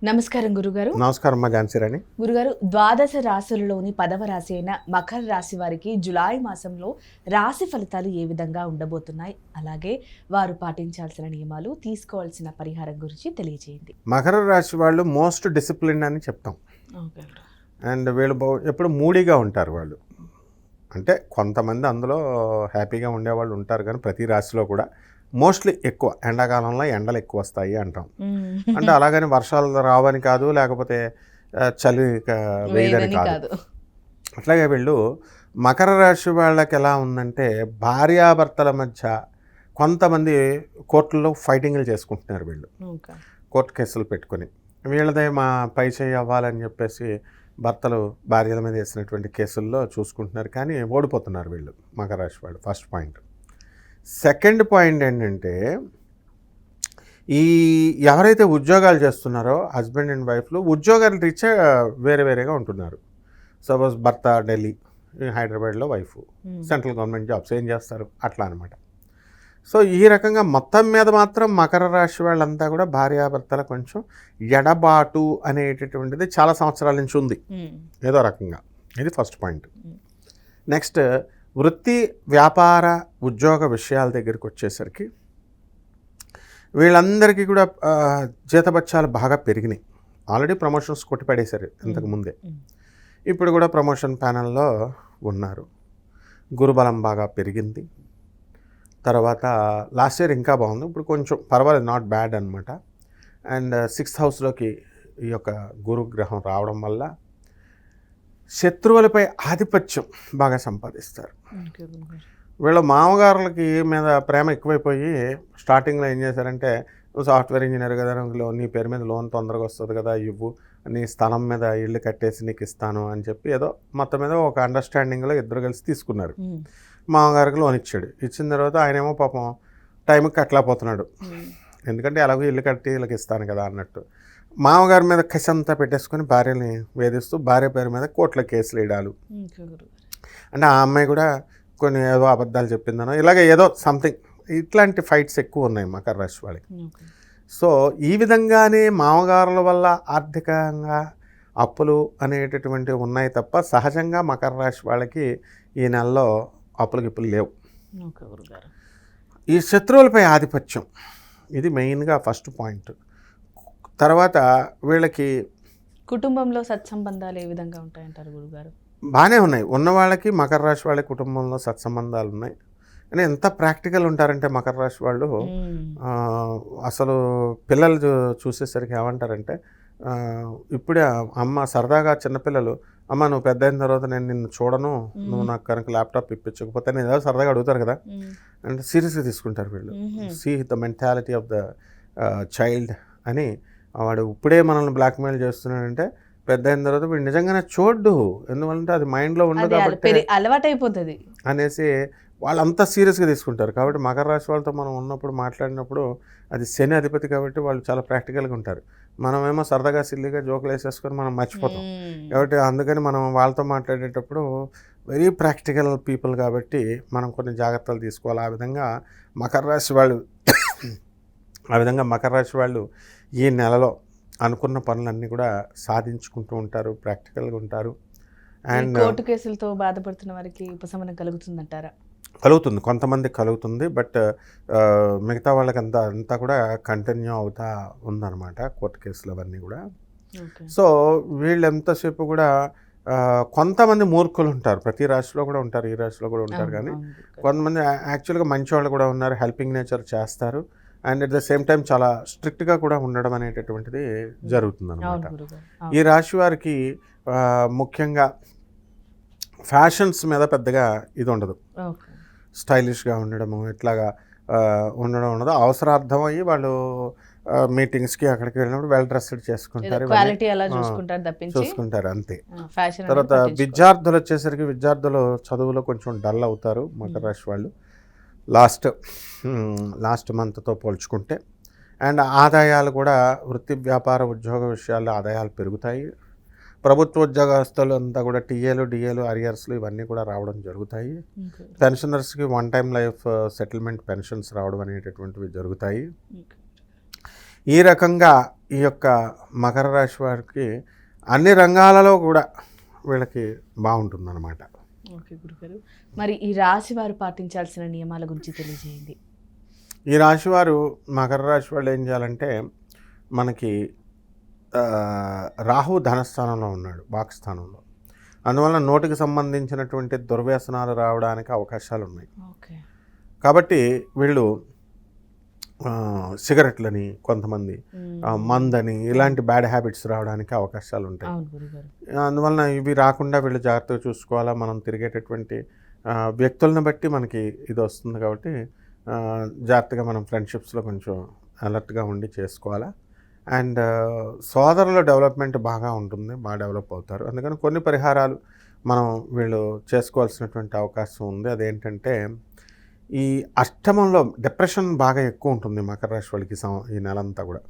నమస్కారం గురుగారు. నమస్కారం అమ్మా ఝాన్సీ రాణి. గురుగారు, ద్వాదశ రాశులలోని 10వ రాశి అయిన మకర రాశి వారికి జులై మాసంలో రాశి ఫలితాలు ఏ విధంగా ఉండబోతున్నాయి, అలాగే వారు పాటించాల్సిన నియమాలు, తీసుకోవాల్సిన పరిహారం గురించి తెలియజేయండి. మకర రాశి వాళ్ళు మోస్ట్ డిసిప్లిన్ అని చెప్తాం. అండ్ వీళ్ళు ఎప్పుడు మూడీగా ఉంటారు వాళ్ళు. అంటే కొంతమంది అందులో హ్యాపీగా ఉండేవాళ్ళు ఉంటారు, కానీ ప్రతి రాశిలో కూడా మోస్ట్లీ ఎక్కువ ఎండాకాలంలో ఎండలు ఎక్కువ వస్తాయి అంటాం. అంటే అలాగని వర్షాలు రావని కాదు, లేకపోతే చలి వేయదని కాదు. అట్లాగే వీళ్ళు మకర రాశి వాళ్ళకి ఎలా ఉందంటే, భార్యాభర్తల మధ్య కొంతమంది కోర్టుల్లో ఫైటింగ్లు చేసుకుంటున్నారు. వీళ్ళు కోర్టు కేసులు పెట్టుకొని వీళ్ళదే మా పై చేయి అవ్వాలని చెప్పేసి భర్తలు భార్యల మీద వేసినటువంటి కేసుల్లో చూసుకుంటున్నారు, కానీ ఓడిపోతున్నారు వీళ్ళు మకర రాశి వాళ్ళు. First point. సెకండ్ పాయింట్ ఏంటంటే, ఈ ఎవరైతే ఉద్యోగాలు చేస్తున్నారో హస్బెండ్ అండ్ వైఫ్లు ఉద్యోగాలు రీత్యా వేరే వేరేగా ఉంటున్నారు. సపోజ్ భర్త ఢిల్లీ, హైదరాబాద్లో వైఫ్ సెంట్రల్ గవర్నమెంట్ జాబ్స్ ఏం చేస్తారు అట్లా అనమాట. సో ఈ రకంగా మొత్తం మీద మాత్రం మకర రాశి వాళ్ళంతా కూడా భార్యాభర్తల కొంచెం ఎడబాటు అనేటటువంటిది చాలా సంవత్సరాల నుంచి ఉంది ఏదో రకంగా. ఇది ఫస్ట్ పాయింట్. నెక్స్ట్, వృత్తి వ్యాపార ఉద్యోగ విషయాల దగ్గరికి వచ్చేసరికి వీళ్ళందరికీ కూడా జీతబత్యాలు బాగా పెరిగినాయి. ఆల్రెడీ ప్రమోషన్స్ కొట్టిపడేశారు ఇంతకుముందే. ఇప్పుడు కూడా ప్రమోషన్ ప్యానల్లో ఉన్నారు. గురుబలం బాగా పెరిగింది. తర్వాత లాస్ట్ ఇయర్ ఇంకా బాగుంది, ఇప్పుడు కొంచెం పర్వాలేదు, నాట్ బ్యాడ్ అనమాట. అండ్ 6th హౌస్లోకి ఈ యొక్క గురుగ్రహం రావడం వల్ల శత్రువులపై ఆధిపత్యం బాగా సంపాదిస్తారు. వీళ్ళ మామగారులకి మీద ప్రేమ ఎక్కువైపోయి స్టార్టింగ్లో ఏం చేశారంటే, నువ్వు సాఫ్ట్వేర్ ఇంజనీర్ కదా, నీ పేరు మీద లోన్ తొందరగా వస్తుంది కదా, ఇవ్వు, నీ స్థలం మీద ఇల్లు కట్టేసి నీకు ఇస్తాను అని చెప్పి ఏదో మొత్తం మీద ఒక అండర్స్టాండింగ్లో ఇద్దరు కలిసి తీసుకున్నారు. మామగారికి లోన్ ఇచ్చాడు. ఇచ్చిన తర్వాత ఆయనేమో పాపం టైంకి కట్టలేకపోతున్నాడు, ఎందుకంటే ఎలాగో ఇల్లు కట్టి వీళ్ళకి ఇస్తాను కదా అన్నట్టు. మామగారి మీద కసి అంతా పెట్టేసుకొని భార్యని వేధిస్తూ భార్య పేరు మీద కోర్టులో కేసులు వేయడాలు. అంటే ఆ అమ్మాయి కూడా కొన్ని ఏదో అబద్ధాలు చెప్పిందనో ఇలాగ ఏదో సంథింగ్, ఇట్లాంటి ఫైట్స్ ఎక్కువ ఉన్నాయి మకర రాశి వాళ్ళకి. సో ఈ విధంగానే మామగారుల వల్ల ఆర్థికంగా అప్పులు అనేటటువంటివి ఉన్నాయి తప్ప సహజంగా మకర రాశి వాళ్ళకి ఈ నెలలో అప్పులు గిప్పులు లేవు. ఈ శత్రువులపై ఆధిపత్యం ఇది మెయిన్గా ఫస్ట్ పాయింట్. తర్వాత వీళ్ళకి కుటుంబంలో సత్సంబంధాలు ఏ విధంగా ఉంటాయంటారు గురుగారు? బాగానే ఉన్నాయి. ఉన్న వాళ్ళకి మకర రాశి వాళ్ళ కుటుంబంలో సత్సంబంధాలు ఉన్నాయి. కానీ ఎంత ప్రాక్టికల్ ఉంటారంటే మకర రాశి వాళ్ళు, అసలు పిల్లలు చూసేసరికి ఏమంటారంటే, ఇప్పుడే అమ్మ సరదాగా చిన్నపిల్లలు, అమ్మ నువ్వు పెద్ద అయిన తర్వాత నేను నిన్ను చూడను, నువ్వు నాకు కనుక ల్యాప్టాప్ ఇప్పించకపోతే నేను ఏదో సరదాగా అడుగుతారు కదా, అంటే సీరియస్గా తీసుకుంటారు వీళ్ళు. See the mentality of the child అని. వాడు ఇప్పుడే మనల్ని బ్లాక్మెయిల్ చేస్తున్నాడంటే పెద్ద అయిన తర్వాత వీడు నిజంగానే చూడ్డు, ఎందుకంటే అది మైండ్లో ఉండదు కాబట్టి అలవాటైపోతుంది అనేసి వాళ్ళంతా సీరియస్గా తీసుకుంటారు. కాబట్టి మకర రాశి వాళ్ళతో మనం ఉన్నప్పుడు మాట్లాడినప్పుడు అది శని అధిపతి కాబట్టి వాళ్ళు చాలా ప్రాక్టికల్గా ఉంటారు. మనమేమో సరదాగా సిల్లిగా జోకులు వేసేసుకొని మనం మర్చిపోతాం. కాబట్టి అందుకని మనం వాళ్ళతో మాట్లాడేటప్పుడు వెరీ ప్రాక్టికల్ పీపుల్ కాబట్టి మనం కొన్ని జాగ్రత్తలు తీసుకోవాలి. ఆ విధంగా మకర రాశి వాళ్ళు ఈ నెలలో అనుకున్న పనులన్నీ కూడా సాధించుకుంటూ ఉంటారు, ప్రాక్టికల్గా ఉంటారు. అండ్ కోర్టు కేసులతో బాధపడుతున్న వారికి ఉపశమనం కలుగుతుందంటారా? కలుగుతుంది, కొంతమంది కలుగుతుంది. బట్ మిగతా వాళ్ళకి అంతా కూడా కంటిన్యూ అవుతా ఉందన్నమాట కోర్టు కేసులు అవన్నీ కూడా. సో వీళ్ళు ఎంతసేపు కూడా కొంతమంది మూర్ఖులు ఉంటారు, ప్రతి రాశిలో కూడా ఉంటారు, ఈ రాశిలో కూడా ఉంటారు. కానీ కొంతమంది యాక్చువల్గా మంచి వాళ్ళు కూడా ఉన్నారు, హెల్పింగ్ నేచర్ చేస్తారు. And at the same time చాలా స్ట్రిక్ట్గా కూడా ఉండడం అనేటటువంటిది జరుగుతుంది అనమాట. ఈ రాశి వారికి ముఖ్యంగా ఫ్యాషన్స్ మీద పెద్దగా ఇది ఉండదు, స్టైలిష్గా ఉండడము ఇట్లాగా ఉండదు. అవసరార్థం అయ్యి వాళ్ళు మీటింగ్స్కి అక్కడికి వెళ్ళినప్పుడు వెల్ డ్రెస్డ్ చేసుకుంటారు, చూసుకుంటారు అంతే. తర్వాత విద్యార్థులు వచ్చేసరికి విద్యార్థులు చదువులో కొంచెం డల్ అవుతారు మకర రాశి వాళ్ళు లాస్ట్ మంత్తో పోల్చుకుంటే. అండ్ ఆదాయాలు కూడా వృత్తి వ్యాపార ఉద్యోగ విషయాల్లో ఆదాయాలు పెరుగుతాయి. ప్రభుత్వ ఉద్యోగస్తులు అంతా కూడా టీఏలు డిఏలు అరియర్స్లు ఇవన్నీ కూడా రావడం జరుగుతాయి. పెన్షనర్స్కి 1-time లైఫ్ సెటిల్మెంట్ పెన్షన్స్ రావడం అనేటటువంటివి జరుగుతాయి. ఈ రకంగా ఈ యొక్క మకర రాశి వారికి అన్ని రంగాలలో కూడా వీళ్ళకి బాగుంటుందన్నమాట. ఓకే గురుగారు, మరి ఈ రాశి వారు పాటించాల్సిన నియమాల గురించి తెలియజేయండి. ఈ రాశివారు మకర రాశి వాళ్ళు ఏం చేయాలంటే, మనకి రాహు ధనస్థానంలో ఉన్నాడు, వాక్స్థానంలో. అందువల్ల నోటికి సంబంధించినటువంటి దుర్వ్యసనాలు రావడానికి అవకాశాలు ఉన్నాయి. ఓకే. కాబట్టి వీళ్ళు సిగరెట్లని, కొంతమంది మందని, ఇలాంటి బ్యాడ్ హ్యాబిట్స్ రావడానికి అవకాశాలు ఉంటాయి. అందువలన ఇవి రాకుండా వీళ్ళు జాగ్రత్తగా చూసుకోవాలా. మనం తిరిగేటటువంటి వ్యక్తులను బట్టి మనకి ఇది వస్తుంది కాబట్టి జాగ్రత్తగా మనం ఫ్రెండ్షిప్స్లో కొంచెం అలర్ట్గా ఉండి చేసుకోవాలా. అండ్ సోదరుల డెవలప్మెంట్ బాగా ఉంటుంది, బాగా డెవలప్ అవుతారు. అందుకని కొన్ని పరిహారాలు మనం వీళ్ళు చేసుకోవాల్సినటువంటి అవకాశం ఉంది. అదేంటంటే, ఈ అష్టమంలో డిప్రెషన్ బాగా ఎక్కువ ఉంటుంది మకర రాశి వాళ్ళకి ఈ నెలంతా కూడా.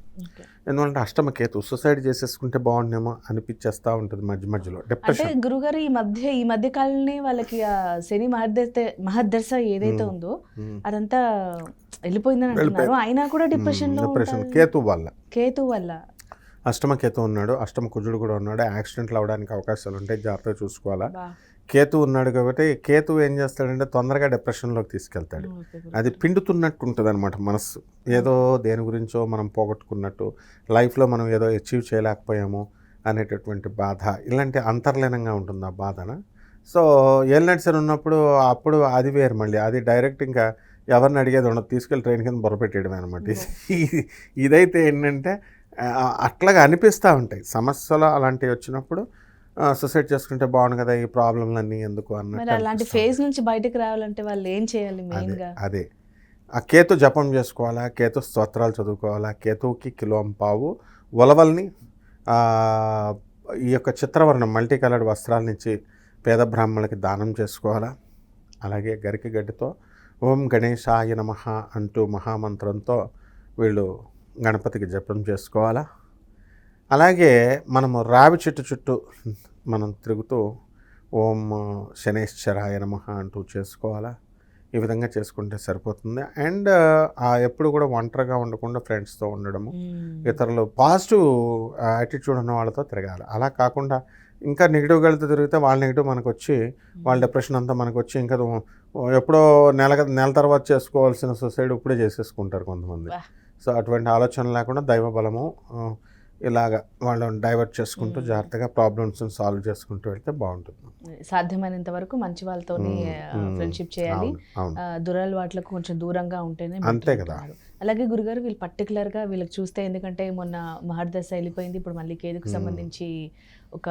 ఎందుకంటే అష్టమ కేతు, సూసైడ్ చేసేసుకుంటే బాగుండేమో అనిపించేస్తూ ఉంటుంది మధ్యలో డిప్రెషన్. గురుగారు ఈ మధ్య కాలంలో వాళ్ళకి శని మహర్దశ ఏదైతే ఉందో అదంతా వెళ్ళిపోయిందని అంటున్నారు. అయినా కూడా డిప్రెషన్ కేతు వల్ల అష్టమ కేతు ఉన్నాడు, అష్టమ కుజుడు కూడా ఉన్నాడు. యాక్సిడెంట్లు అవడానికి అవకాశాలు ఉంటాయి, జాగ్రత్తగా చూసుకోవాలా. కేతు ఉన్నాడు కాబట్టి కేతు ఏం చేస్తాడంటే తొందరగా డిప్రెషన్లోకి తీసుకెళ్తాడు. అది పిండుతున్నట్టు ఉంటుంది అనమాట మనస్సు. ఏదో దేని గురించో మనం పోగొట్టుకున్నట్టు, లైఫ్లో మనం ఏదో అచీవ్ చేయలేకపోయాము అనేటటువంటి బాధ, ఇలాంటి అంతర్లీనంగా ఉంటుంది ఆ బాధన. సో ఏలినట్సన్ ఉన్నప్పుడు అప్పుడు అది వేరు. మళ్ళీ అది డైరెక్ట్ ఇంకా ఎవరిని అడిగేది ఉండదు, తీసుకెళ్ళి ట్రైన్ కింద బొరపెట్టేయడమే అనమాట. ఇదైతే ఏంటంటే అట్లాగా అనిపిస్తూ ఉంటాయి సమస్యలు అలాంటివి వచ్చినప్పుడు. సూసైడ్ చేసుకుంటే బాగుండు కదా, ఈ ప్రాబ్లంలన్నీ ఎందుకు అన్నట్టు. అలాంటి ఫేజ్ నుంచి బయటకు రావాలంటే వాళ్ళు ఏం చేయాలి మెయిన్గా? అదే ఆ కేతు జపం చేసుకోవాలా, కేతు స్తోత్రాలు చదువుకోవాలా. కేతువుకి కిలోంపావు ఉలవల్ని ఈ యొక్క చిత్రవర్ణం మల్టీ కలర్డ్ వస్త్రాలనిచ్చి పేద బ్రాహ్మణులకి దానం చేసుకోవాలా. అలాగే గరికి గడ్డితో ఓం గణేశాయ నమః అంటూ మహామంత్రంతో వీళ్ళు గణపతికి జపం చేసుకోవాలా. అలాగే మనము రావి చెట్టు చుట్టూ మనం తిరుగుతూ ఓం శనేశ్వరాయ నమః అంటూ చేసుకోవాలా. ఈ విధంగా చేసుకుంటే సరిపోతుంది. అండ్ ఎప్పుడు కూడా ఒంటరిగా ఉండకుండా ఫ్రెండ్స్తో ఉండడము, ఇతరులు పాజిటివ్ యాటిట్యూడ్ ఉన్న వాళ్ళతో తిరగాలి. అలా కాకుండా ఇంకా నెగిటివ్గా తిరిగితే వాళ్ళ నెగిటివ్ మనకు వచ్చి, వాళ్ళ డిప్రెషన్ అంతా మనకు వచ్చి, ఇంకా ఎప్పుడో నెల తర్వాత చేసుకోవాల్సిన సూసైడ్ ఇప్పుడే చేసేసుకుంటారు కొంతమంది. సో అటువంటి ఆలోచన లేకుండా దైవ బలము ఇలాగ వాళ్ళని డైవర్ట్ చేసుకుంటూ జాగ్రత్తగా ప్రాబ్లమ్స్ సాల్వ్ చేసుకుంటూ వెళ్తే బాగుంటుంది. సాధ్యమైనంత వరకు మంచి వాళ్ళతోనే ఫ్రెండ్షిప్ చేయాలి, దురలవాట్లకు కొంచెం దూరంగా ఉంటేనే అంతే కదా. అలాగే గురుగారు వీళ్ళు పర్టికులర్గా వీళ్ళకి చూస్తే, ఎందుకంటే మొన్న మహర్దశ వెళ్ళిపోయింది, ఇప్పుడు మళ్ళీ కేతుకు సంబంధించి ఒక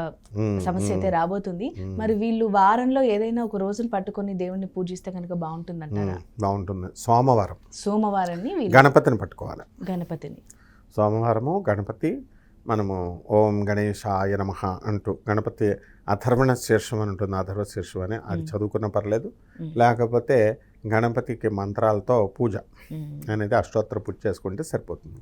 సమస్య అయితే రాబోతుంది. మరి వీళ్ళు వారంలో ఏదైనా ఒక రోజును పట్టుకొని దేవుణ్ణి పూజిస్తే కనుక బాగుంటుంది అంటారా? బాగుంటుంది. సోమవారాన్ని గణపతిని పట్టుకోవాలి. సోమవారము గణపతి మనము ఓం గణేశాయ నమః అంటూ గణపతి అథర్వణ శీర్షం అని ఉంటుంది, అథర్వ శీర్షం అని, అది చదువుకున్న పర్లేదు. లేకపోతే గణపతికి మంత్రాలతో పూజ అనేది అష్టోత్తర పూజ చేసుకుంటే సరిపోతుంది.